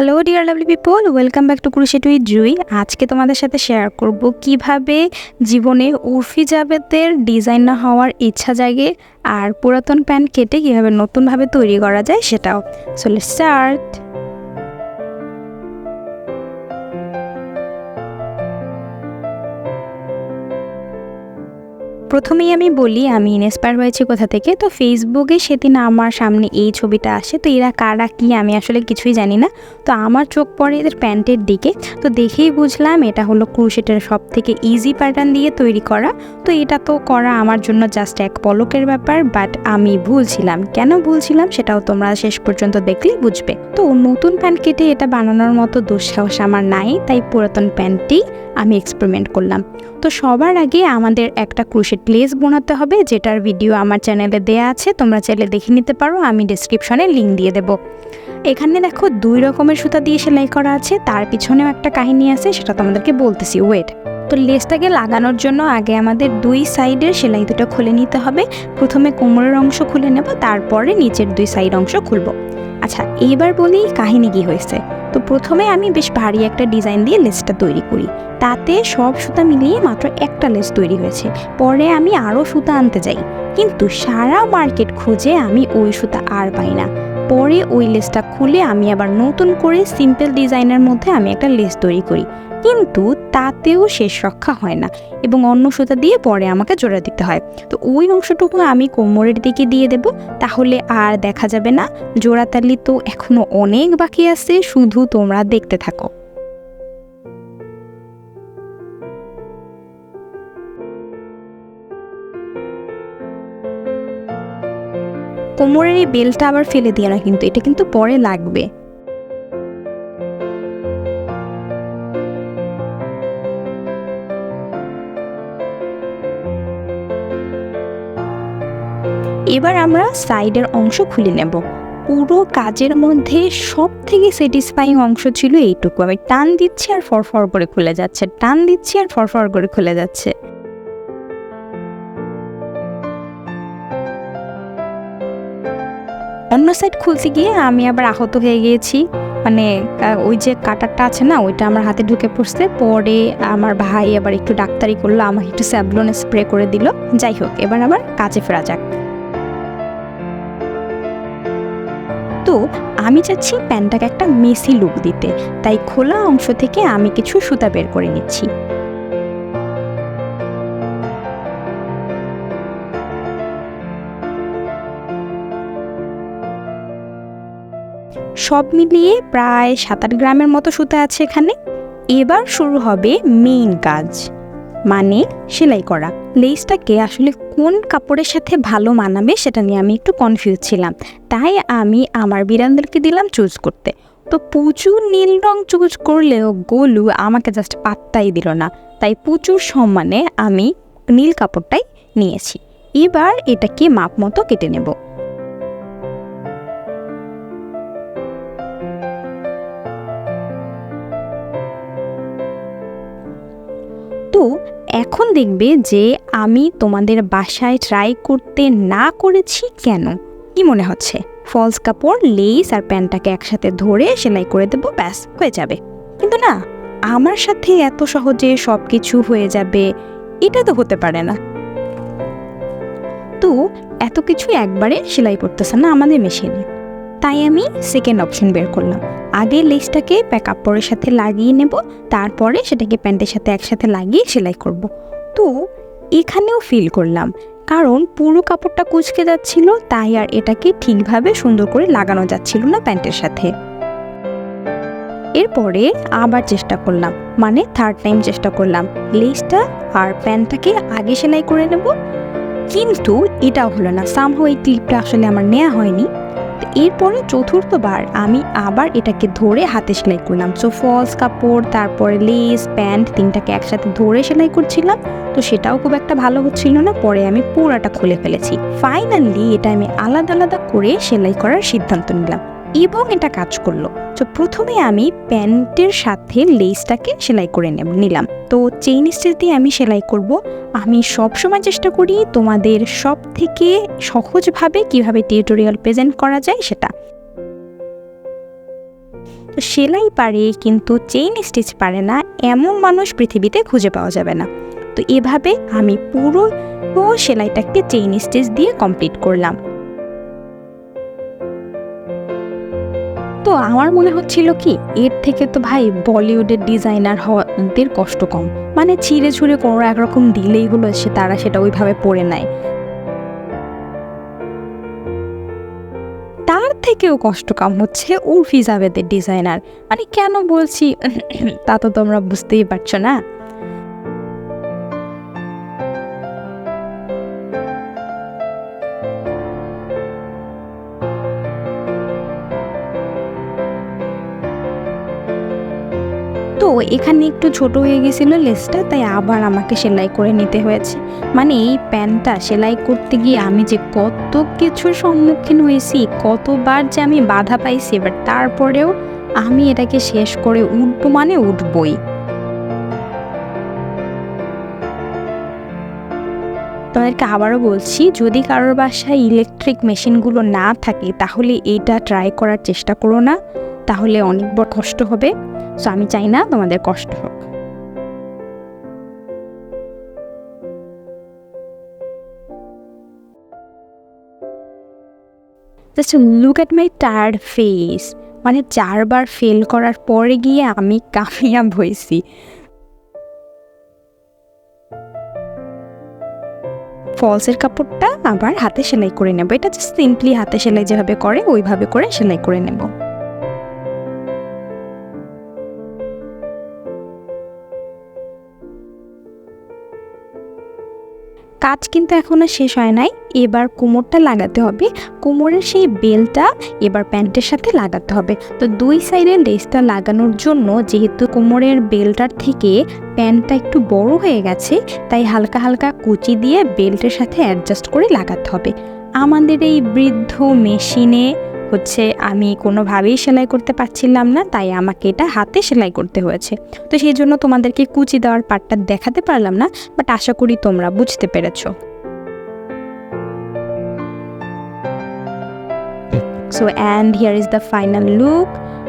Hello dear lovely people, welcome back to CrochetwithJui। আজকে তোমাদের সাথে শেয়ার করব কিভাবে জীবনে উর্ফি জাবেদের ডিজাইনার হওয়ার ইচ্ছা জাগে আর পুরাতন প্যান্ট কেটে কিভাবে নতুনভাবে তৈরি করা যায় সেটাও। So let's start. প্রথমেই আমি বলি আমি ইন্সপায়ার হয়েছি কোথা থেকে। তো ফেসবুকে সেদিন আমার সামনে এই ছবিটা আসে। তো এরা কারা কি আমি আসলে কিছুই জানি না। তো আমার চোখ পড়ে এদের প্যান্টের দিকে। তো দেখেই বুঝলাম এটা হলো ক্রোশেটের সব থেকে ইজি প্যাটার্ন দিয়ে তৈরি করা। তো এটা তো করা আমার জন্য জাস্ট এক পলকের ব্যাপার, বাট আমি ভুলছিলাম। কেন ভুলছিলাম সেটাও তোমরা শেষ পর্যন্ত দেখলেই বুঝবে। তো নতুন প্যান্ট কেটে এটা বানানোর মতো দুঃসাহস আমার নাই, তাই পুরাতন প্যান্টটি আমি এক্সপেরিমেন্ট করলাম। তো সবার আগে আমাদের একটা ক্রোশেট লেস বানাতে হবে, যেটার ভিডিও আমার চ্যানেলে দেয়া আছে, তোমরা চাইলে দেখে নিতে পারো, আমি ডেসক্রিপশনে লিঙ্ক দিয়ে দেবো। এখানে দেখো 2 রকমের সুতা দিয়ে সেলাই করা আছে, তার পিছনেও একটা কাহিনী আছে, সেটা তোমাদেরকে বলতেছি, ওয়েট। তো লেসটাকে লাগানোর জন্য আগে আমাদের 2 সাইডের সেলাই দুটো খুলে নিতে হবে। প্রথমে কোমরের অংশ খুলে নেব, তারপরে নিচের 2 সাইড অংশ খুলবো। আচ্ছা, এইবার বলি কাহিনী কি হয়েছে। তো প্রথমে আমি বেশ ভারী একটা ডিজাইন দিয়ে লেসটা তৈরি করি, তাতে সব সুতা মিলিয়ে মাত্র একটা লেস তৈরি হয়েছে। পরে আমি আরও সুতা আনতে যাই, কিন্তু সারা মার্কেট খুঁজে আমি ওই সুতা আর পাই না। পরে ওই লেসটা খুলে আমি আবার নতুন করে সিম্পল ডিজাইনের মধ্যে আমি একটা লেস তৈরি করি, কিন্তু তাতেও শেষ রক্ষা হয় না এবং অন্য সুতা দিয়ে পরে আমাকে জোড়া দিতে হয়। তো ওই অংশটুকু আমি কোমরের দিকে দিয়ে দেব, তাহলে আর দেখা যাবে না। জোড়াতালি তো এখনো অনেক বাকি আছে, শুধু তোমরা দেখতে থাকো। কোমরের এই বেলটা আবার ফেলে দিও না, কিন্তু এটা কিন্তু পরে লাগবে। এবার আমরা সাইডের অংশ খুলে নেব। পুরো কাজের মধ্যে সব থেকে স্যাটিসফাইং অংশ ছিল এইটুকু। আমি টান দিচ্ছি আর ফরফর করে খুলে যাচ্ছে, টান দিচ্ছি আর ফরফর করে খুলে যাচ্ছে। অন্য সাইড খুলতে গিয়ে আমি আবার আহত হয়ে গিয়েছি, মানে ওই যে কাটারটা আছে না, ওইটা আমার হাতে ঢুকে পড়ছে। পরে আমার ভাই আবার একটু ডাক্তারি করলো, আমাকে একটু স্যাভলন স্প্রে করে দিল। যাই হোক, এবার আবার কাজে ফেরা যাক। তো আমি চাচ্ছি প্যান্টটাকে একটা মেসি লুক দিতে, তাই খোলা অংশ থেকে আমি কিছু সুতা বের করে নিচ্ছি। সব মিলিয়ে প্রায় 7-8 গ্রামের মতো সুতা আছে এখানে। এবার শুরু হবে মেইন কাজ, মানে সেলাই করা। লেসটাকে আসলে কোন কাপড়ের সাথে ভালো মানাবে সেটা নিয়ে আমি একটু কনফিউজ ছিলাম, তাই আমি আমার বিড়ালদেরকে দিলাম চুজ করতে। তো পুচু নীল রং চুজ করলেও গোলু আমাকে জাস্ট পাত্তাই দিল না, তাই পুচুর সম্মানে আমি নীল কাপড়টাই নিয়েছি। এবার এটাকে মাপ মতো কেটে নেব। তো এখন দেখবে যে আমি তোমাদের বাসায় ট্রাই করতে না করেছি কেন। কি মনে হচ্ছে? ফলস কাপড়, লেস আর প্যান্টটাকে একসাথে ধরে সেলাই করে দেবো, ব্যাস হয়ে যাবে। কিন্তু না, আমার সাথে এত সহজে সব কিছু হয়ে যাবে এটা তো হতে পারে না। তো এত কিছু একবারে সেলাই করতেছে না আমাদের মেশিনে, তাই আমি সেকেন্ড অপশন বের করলাম। আগে লেসটাকে কাপড়ের সাথে লাগিয়ে নেব, তারপরে সেটাকে প্যান্টের সাথে একসাথে লাগিয়ে সেলাই করব। তো এখানেও ফিল করলাম, কারণ পুরো কাপড়টা কুঁচকে যাচ্ছিল, তাই আর এটাকে ঠিকভাবে সুন্দর করে লাগানো যাচ্ছিল না প্যান্টের সাথে। এরপরে আবার চেষ্টা করলাম, মানে থার্ড টাইম চেষ্টা করলাম, লেসটা আর প্যান্টটাকে আগে সেলাই করে নেব, কিন্তু এটাও হলো না। সামহাউ এই ক্লিপটা আসলে আমার নেওয়া হয়নি। এরপরে চতুর্থবার আমি আবার এটাকে ধরে হাতে সেলাই করলাম। সো ফলস কাপড়, তারপরে লেস, প্যান্ট, তিনটাকে একসাথে ধরে সেলাই করছিলাম। তো সেটাও খুব একটা ভালো হচ্ছিল না, পরে আমি পুরোটা খুলে ফেলেছি। ফাইনালি এটা আমি আলাদা আলাদা করে সেলাই করার সিদ্ধান্ত নিলাম এবং এটা কাজ করলো। তো প্রথমে আমি প্যান্টের সাথে লেসটাকে সেলাই করে নিলাম। তো চেইন স্টিচ দিয়ে আমি সেলাই করব। আমি সবসময় চেষ্টা করি তোমাদের সব থেকে সহজভাবে কিভাবে টিউটোরিয়াল প্রেজেন্ট করা যায় সেটা। তো সেলাই পারে কিন্তু চেইন স্টিচ পারে না এমন মানুষ পৃথিবীতে খুঁজে পাওয়া যাবে না। তো এভাবে আমি পুরো সেলাইটাকে চেইন স্টিচ দিয়ে কমপ্লিট করলাম। তো আমার মনে হচ্ছিল কি এর থেকে তো ভাই বলিউডের ডিজাইনার হওয়াদের কষ্ট কম, মানে ছিঁড়ে ছুঁড়ে কোনো একরকম দিলেই হলো তারা সেটা ওইভাবে পরে নেয়। তার থেকেও কষ্ট কম হচ্ছে উর্ফি জাভেদের ডিজাইনার। মানে কেন বলছি তা তো তোমরা বুঝতেই পারছো না। তো এখানে একটু ছোট হয়ে গেছিল লেসটা, তাই আবার আমাকে সেলাই করে নিতে হয়েছে। মানে এই প্যান্টটা সেলাই করতে গিয়ে আমি যে কত কিছুর সম্মুখীন হয়েছি, কতবার যে আমি বাধা পাইছি, এবার তারপরেও আমি এটাকে শেষ করে উঠবো মানে উঠবই। তোমাদেরকে আবারও বলছি, যদি কারোর বাসায় ইলেকট্রিক মেশিনগুলো না থাকে তাহলে এইটা ট্রাই করার চেষ্টা করো না, তাহলে অনেক বড় কষ্ট হবে। সো আমি চাই না তোমাদের কষ্ট হোক। Just look at my tired face. মানে 4 বার ফেল করার পরে গিয়ে আমি কামিয়াব হয়েছি। ফলসের কাপড়টা আবার হাতে সেলাই করে নেব। এটা জাস্ট সিম্পলি হাতে সেলাই যেভাবে করে ওইভাবে করে সেলাই করে নেব। কাজ কিন্তু এখনো শেষ হয় নাই, এবার কোমরটা লাগাতে হবে। কোমরের সেই বেলটা এবার প্যান্টের সাথে লাগাতে হবে। তো দুই সাইডের লেসটা লাগানোর জন্য যেহেতু কোমরের বেলটার থেকে প্যান্টটা একটু বড় হয়ে গেছে, তাই হালকা হালকা কুচি দিয়ে বেল্টের সাথে অ্যাডজাস্ট করে লাগাতে হবে। আমাদের এই বৃদ্ধ মেশিনে আমি কোনোভাবেই সেলাই করতে পারছিলাম না, তাই আমাকে এটা হাতে সেলাই করতে হয়েছে। তো সেই জন্য তোমাদেরকে কুচি দেওয়ার পার্টটা দেখাতে পারলাম না, বাট আশা করি তোমরা বুঝতে পেরেছো। So and here is the final look.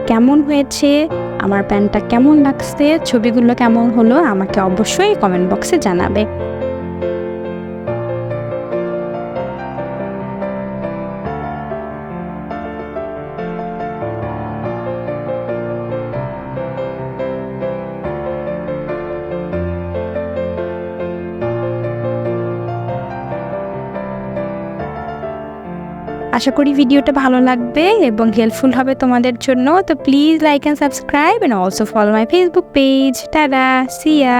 কেমন হয়েছে, আমার প্যান্টটা কেমন লাগছে, ছবিগুলো কেমন হলো আমাকে অবশ্যই কমেন্ট বক্সে জানাবে। আশা করি ভিডিওটা ভালো লাগবে এবং হেল্পফুল হবে তোমাদের জন্য। তো please like and subscribe and also follow my Facebook page. Tata, see yeah.